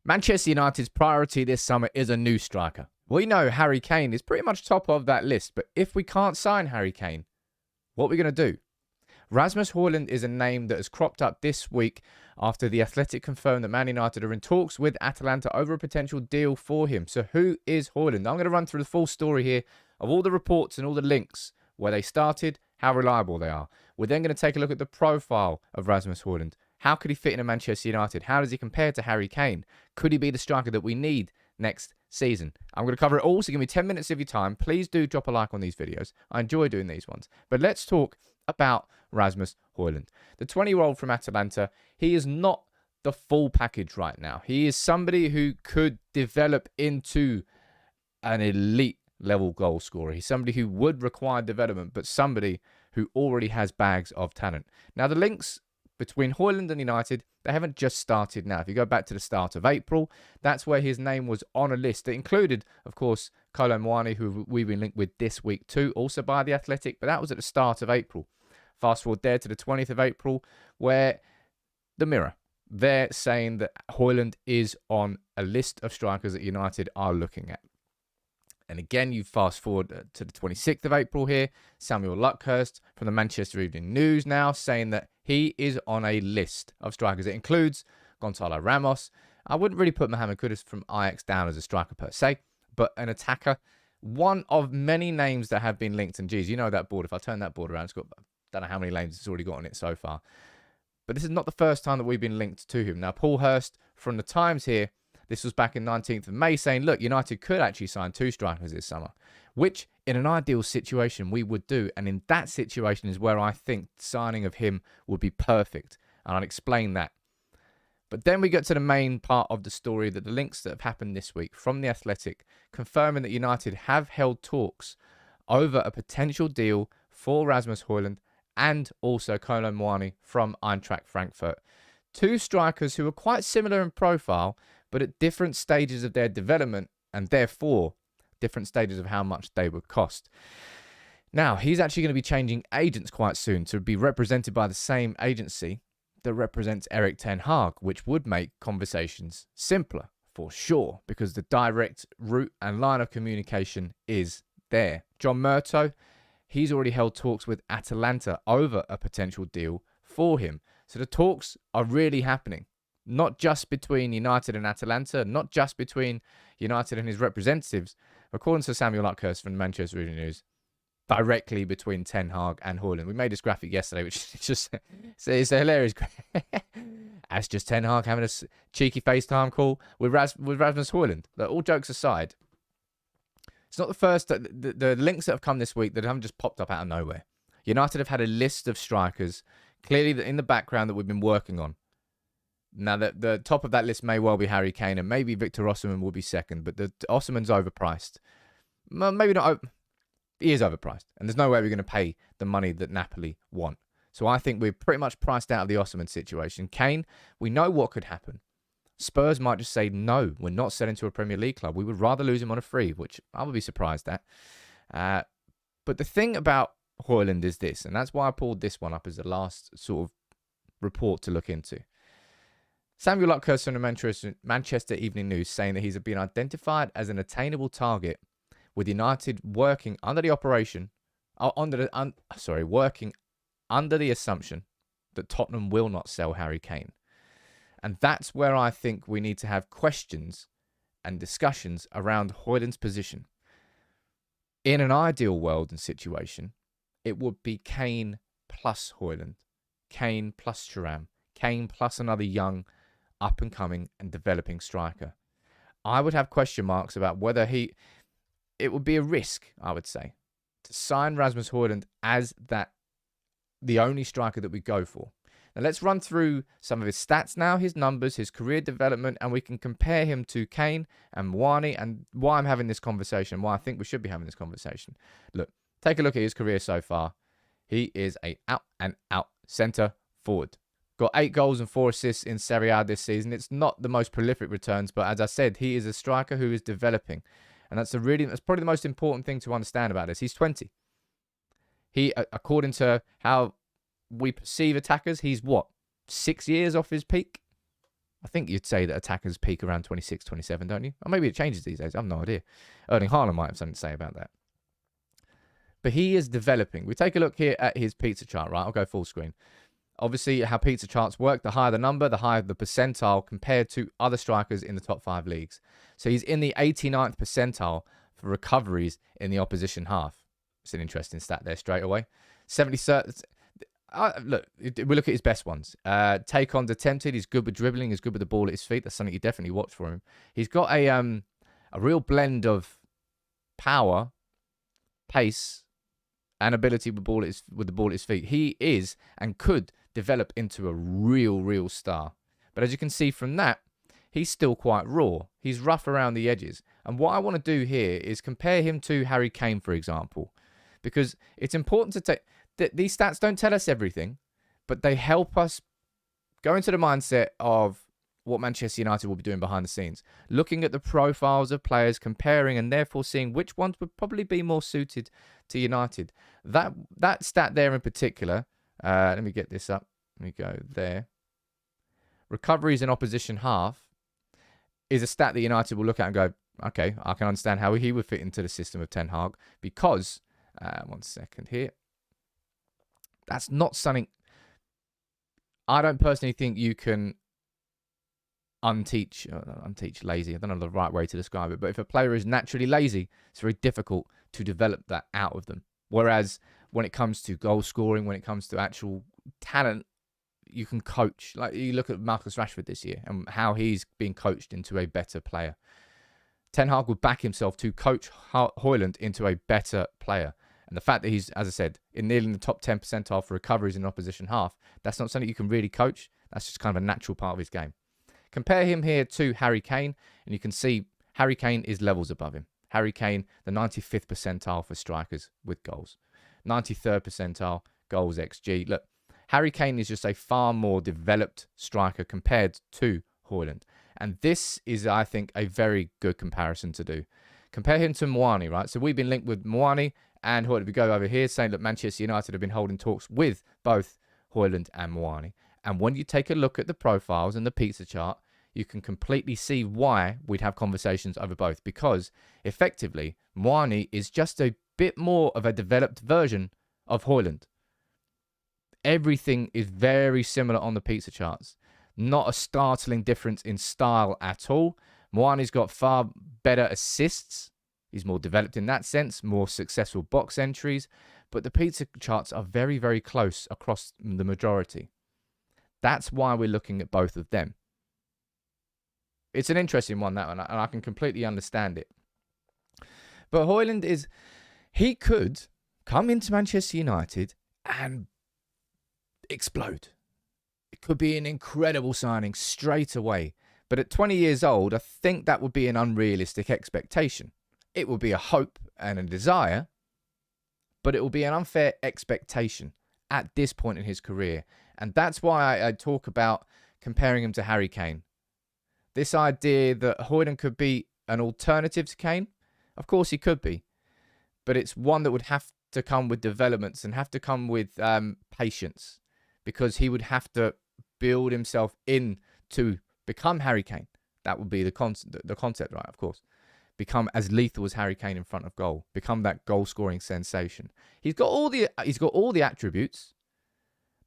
Manchester United's priority this summer is a new striker. We know Harry Kane is pretty much top of that list, but if we can't sign Harry Kane, what are we going to do? Rasmus Hojlund is a name that has cropped up this week after The Athletic confirmed that Man United are in talks with Atalanta over a potential deal for him. So who is Hojlund? I'm going to run through the full story here of all the reports and all the links, where they started, how reliable they are. We're then going to take a look at the profile of Rasmus Hojlund. How could he fit into Manchester United? How does he compare to Harry Kane? Could he be the striker that we need next season? I'm going to cover it all, so give me 10 minutes of your time. Please do drop a like on these videos. I enjoy doing these ones. But let's talk about Rasmus Hojlund. The 20-year-old from Atalanta, he is not the full package right now. He is somebody who could develop into an elite level goal scorer. He's somebody who would require development, but somebody who already has bags of talent. Now, the links between Hojlund and United, they haven't just started now. If you go back to the start of April, that's where his name was on a list that included, of course, Kolo Muani, who we've been linked with this week too, also by The Athletic, but that was at the start of April. Fast forward there to the 20th of April, where the Mirror, they're saying that Hojlund is on a list of strikers that United are looking at. And again, you fast forward to the 26th of April here, Samuel Luckhurst from the Manchester Evening News now saying that he is on a list of strikers. It includes Gonzalo Ramos. I wouldn't really put Mohamed Kudus from Ajax down as a striker per se, but an attacker. One of many names that have been linked. And geez, you know that board. If I turn that board around, it's got, I don't know how many names it's already got on it so far. But this is not the first time that we've been linked to him. Now, Paul Hurst from the Times here, this was back in 19th of May, saying, look, United could actually sign 2 strikers this summer, which in an ideal situation we would do. And in that situation is where I think signing of him would be perfect. And I'll explain that. But then we get to the main part of the story, that the links that have happened this week from The Athletic confirming that United have held talks over a potential deal for Rasmus Hojlund and also Kolo Muani from Eintracht Frankfurt. 2 strikers who are quite similar in profile, but at different stages of their development and therefore different stages of how much they would cost. Now, he's actually going to be changing agents quite soon to be represented by the same agency that represents Erik ten Hag, which would make conversations simpler for sure, because the direct route and line of communication is there. John Murtough, he's already held talks with Atalanta over a potential deal for him. So the talks are really happening. Not just between United and Atalanta, not just between United and his representatives, according to Samuel Luckhurst from Manchester Evening News, directly between Ten Hag and Hojlund. We made this graphic yesterday, which is just it's a hilarious. That's just Ten Hag having a cheeky FaceTime call with Rasmus Hojlund. All jokes aside, it's not the first. The links that have come this week that haven't just popped up out of nowhere. United have had a list of strikers clearly in the background that we've been working on. Now, the top of that list may well be Harry Kane, and maybe Victor Osimhen will be second, but the Osimhen's overpriced. Maybe not. He is overpriced, and there's no way we're going to pay the money that Napoli want. So I think we're pretty much priced out of the Osimhen situation. Kane, we know what could happen. Spurs might just say, no, we're not selling to a Premier League club. We would rather lose him on a free, which I would be surprised at. But the thing about Hojlund is this, and that's why I pulled this one up as the last sort of report to look into. Samuel Luckhurst from the Manchester Evening News saying that he's been identified as an attainable target, with United working under the working under the assumption that Tottenham will not sell Harry Kane. And that's where I think we need to have questions and discussions around Hojlund's position. In an ideal world and situation, it would be Kane plus Hojlund, Kane plus Thuram, Kane plus another young, up-and-coming and developing striker. I would have question marks about whether it would be a risk, I would say, to sign Rasmus Hojlund as the only striker that we go for. Now, let's run through some of his stats now, his numbers, his career development, and we can compare him to Kane and Muani, and why I'm having this conversation, why I think we should be having this conversation. Look, take a look at his career so far. He is a out-and-out centre forward. Got 8 goals and 4 assists in Serie A this season. It's not the most prolific returns, but as I said, he is a striker who is developing. And that's probably the most important thing to understand about this. He's 20. He, according to how we perceive attackers, he's what, 6 years off his peak? I think you'd say that attackers peak around 26, 27, don't you? Or maybe it changes these days. I have no idea. Erling Haaland might have something to say about that. But he is developing. We take a look here at his pizza chart, right? I'll go full screen. Obviously, how pizza charts work, the higher the number, the higher the percentile compared to other strikers in the top 5 leagues. So he's in the 89th percentile for recoveries in the opposition half. It's an interesting stat there straight away. 73rd. Look, we look at his best ones. Take on attempted. He's good with dribbling. He's good with the ball at his feet. That's something you definitely watch for him. He's got a real blend of power, pace, and ability with the ball at his feet. He is and could develop into a real star. But as you can see from that, he's still quite raw. He's rough around the edges. And what I want to do here is compare him to Harry Kane, for example, because it's important to take... These stats don't tell us everything, but they help us go into the mindset of what Manchester United will be doing behind the scenes. Looking at the profiles of players, comparing, and therefore seeing which ones would probably be more suited to United. That stat there in particular, let me get this up. Let me go there. Recoveries in opposition half is a stat that United will look at and go, okay, I can understand how he would fit into the system of Ten Hag because, 1 second here. That's not something I don't personally think you can unteach lazy. I don't know the right way to describe it. But if a player is naturally lazy, it's very difficult to develop that out of them. Whereas when it comes to goal scoring, when it comes to actual talent, you can coach. Like you look at Marcus Rashford this year and how he's being coached into a better player. Ten Hag would back himself to coach Hojlund into a better player. And the fact that he's, as I said, in nearly the top 10 percentile for recoveries in opposition half, that's not something you can really coach. That's just kind of a natural part of his game. Compare him here to Harry Kane, and you can see Harry Kane is levels above him. Harry Kane, the 95th percentile for strikers with goals. 93rd percentile, goals XG. Look, Harry Kane is just a far more developed striker compared to Hojlund. And this is, I think, a very good comparison to do. Compare him to Muani, right? So we've been linked with Muani and Hojlund. We go over here saying that Manchester United have been holding talks with both Hojlund and Muani. And when you take a look at the profiles and the pizza chart, you can completely see why we'd have conversations over both. Because effectively, Muani is just a bit more of a developed version of Hojlund. Everything is very similar on the pizza charts. Not a startling difference in style at all. Muani's got far better assists. He's more developed in that sense, more successful box entries. But the pizza charts are very close across the majority. That's why we're looking at both of them. It's an interesting one, that one, and I can completely understand it. But Hojlund he could come into Manchester United and explode. It could be an incredible signing straight away. But at 20 years old, I think that would be an unrealistic expectation. It would be a hope and a desire, but it will be an unfair expectation at this point in his career. And that's why I talk about comparing him to Harry Kane. This idea that Hojlund could be an alternative to Kane, of course he could be. But it's one that would have to come with developments and have to come with patience. Because he would have to build himself in to become Harry Kane. That would be the concept, right? Of course. Become as lethal as Harry Kane in front of goal. Become that goal-scoring sensation. He's got all the attributes.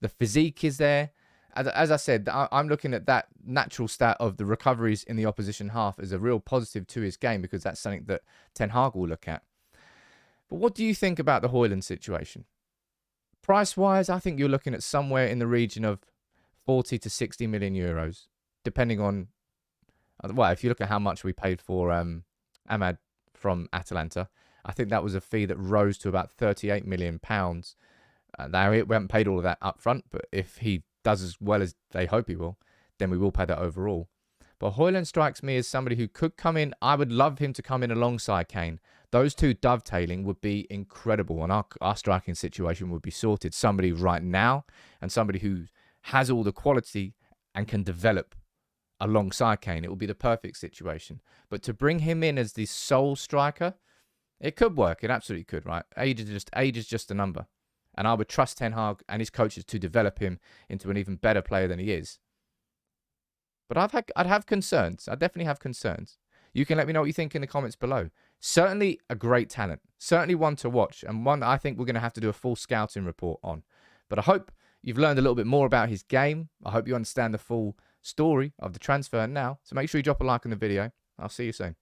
The physique is there. As I said, I'm looking at that natural stat of the recoveries in the opposition half as a real positive to his game because that's something that Ten Hag will look at. But what do you think about the Hojlund situation? Price-wise, I think you're looking at somewhere in the region of 40 to 60 million euros, depending on... Well, if you look at how much we paid for Ahmad from Atalanta, I think that was a fee that rose to about £38 million. Now, we haven't paid all of that up front, but if he does as well as they hope he will, then we will pay that overall. But Hojlund strikes me as somebody who could come in. I would love him to come in alongside Kane. Those two dovetailing would be incredible, and our striking situation would be sorted. Somebody right now, and somebody who has all the quality and can develop alongside Kane. It will be the perfect situation. But to bring him in as the sole striker, it could work. It absolutely could, right? Age is just a number. And I would trust Ten Hag and his coaches to develop him into an even better player than he is. But I'd have concerns. I definitely have concerns. You can let me know what you think in the comments below. Certainly a great talent. Certainly one to watch, and one that I think we're going to have to do a full scouting report on. But I hope you've learned a little bit more about his game. I hope you understand the full story of the transfer now. So make sure you drop a like on the video. I'll see you soon.